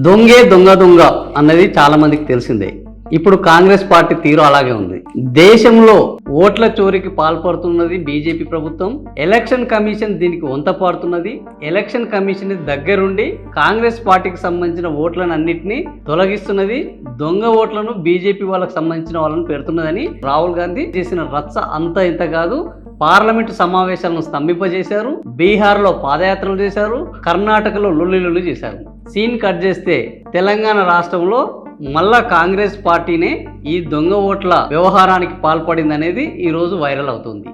దొంగే దొంగ దొంగ అన్నది చాలా మందికి తెలిసిందే. ఇప్పుడు కాంగ్రెస్ పార్టీ తీరు అలాగే ఉంది. దేశంలో ఓట్ల చోరీకి పాల్పడుతున్నది బీజేపీ ప్రభుత్వం. ఎలక్షన్ కమిషన్ దీనికి వంత పాడుతున్నది. ఎలక్షన్ కమిషన్ దగ్గరుండి కాంగ్రెస్ పార్టీకి సంబంధించిన ఓట్లను అన్నింటినీ తొలగిస్తున్నది. దొంగ ఓట్లను బీజేపీ వాళ్ళకి సంబంధించిన వాళ్ళని పెడుతున్నదని రాహుల్ గాంధీ చేసిన రచ్చ అంత ఇంత కాదు. పార్లమెంటు సమావేశాలను స్తంభింపజేశారు. బీహార్లో పాదయాత్రలు చేశారు. కర్ణాటకలో లొల్లి చేశారు. సీన్ కట్ చేస్తే తెలంగాణ రాష్ట్రంలో మళ్ళా కాంగ్రెస్ పార్టీనే ఈ దొంగ ఓట్ల వ్యవహారానికి పాల్పడిందనేది ఈరోజు వైరల్ అవుతుంది.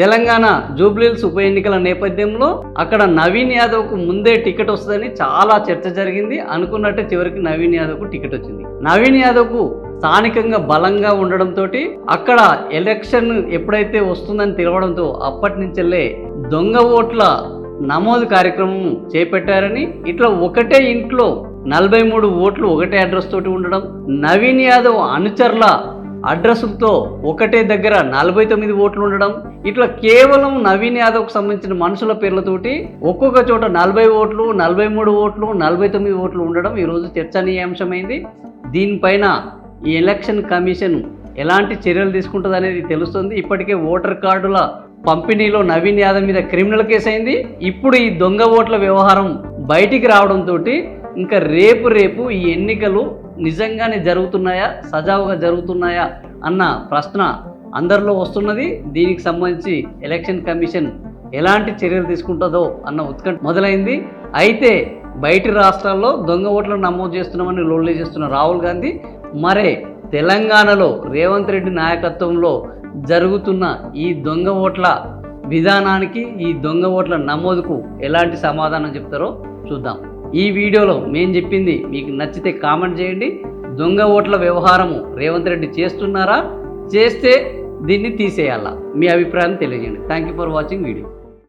తెలంగాణ జూబ్లీహిల్స్ ఉప ఎన్నికల నేపథ్యంలో అక్కడ నవీన్ యాదవ్కు ముందే టికెట్ వస్తుందని చాలా చర్చ జరిగింది. అనుకున్నట్టే చివరికి నవీన్ యాదవ్కు టికెట్ వచ్చింది. నవీన్ యాదవ్కు స్థానికంగా బలంగా ఉండడంతో అక్కడ ఎలక్షన్ ఎప్పుడైతే వస్తుందని తెలవడంతో అప్పటి నుంచెల్లే దొంగ ఓట్ల నమోదు కార్యక్రమం చేపట్టారని, ఇట్లా ఒకటే ఇంట్లో 43 ఓట్లు ఒకటే అడ్రస్ తోటి ఉండడం, నవీన్ యాదవ్ అనుచరుల అడ్రస్లతో ఒకటే దగ్గర 49 ఓట్లు ఉండడం, ఇట్లా కేవలం నవీన్ యాదవ్కు సంబంధించిన మనుషుల పేర్లతోటి ఒక్కొక్క చోట 40 ఓట్లు, 43 ఓట్లు, 49 ఓట్లు ఉండడం ఈరోజు చర్చనీయాంశమైంది. దీనిపైన ఈ ఎలక్షన్ కమిషన్ ఎలాంటి చర్యలు తీసుకుంటుంది అనేది తెలుస్తుంది. ఇప్పటికే ఓటర్ కార్డుల పంపిణీలో నవీన్ యాదవ్ మీద క్రిమినల్ కేసు అయింది. ఇప్పుడు ఈ దొంగ ఓట్ల వ్యవహారం బయటికి రావడంతో ఇంకా రేపు ఈ ఎన్నికలు నిజంగానే జరుగుతున్నాయా, సజావుగా జరుగుతున్నాయా అన్న ప్రశ్న అందరిలో వస్తున్నది. దీనికి సంబంధించి ఎలక్షన్ కమిషన్ ఎలాంటి చర్యలు తీసుకుంటుందో అన్న ఉత్కంఠ మొదలైంది. అయితే బయటి రాష్ట్రాల్లో దొంగ ఓట్లను నమోదు చేస్తున్నామని లొల్లి చేస్తున్న రాహుల్ గాంధీ మరే తెలంగాణలో రేవంత్ రెడ్డి నాయకత్వంలో జరుగుతున్న ఈ దొంగ ఓట్ల విధానానికి, ఈ దొంగ ఓట్ల నమోదుకు ఎలాంటి సమాధానం చెప్తారో చూద్దాం. ఈ వీడియోలో మేము చెప్పింది మీకు నచ్చితే కామెంట్ చేయండి. దొంగ ఓట్ల వ్యవహారము రేవంత్ రెడ్డి చేస్తున్నారా, చేస్తే దీన్ని తీసేయాలా, మీ అభిప్రాయం తెలియజేయండి. Thank you for watching video.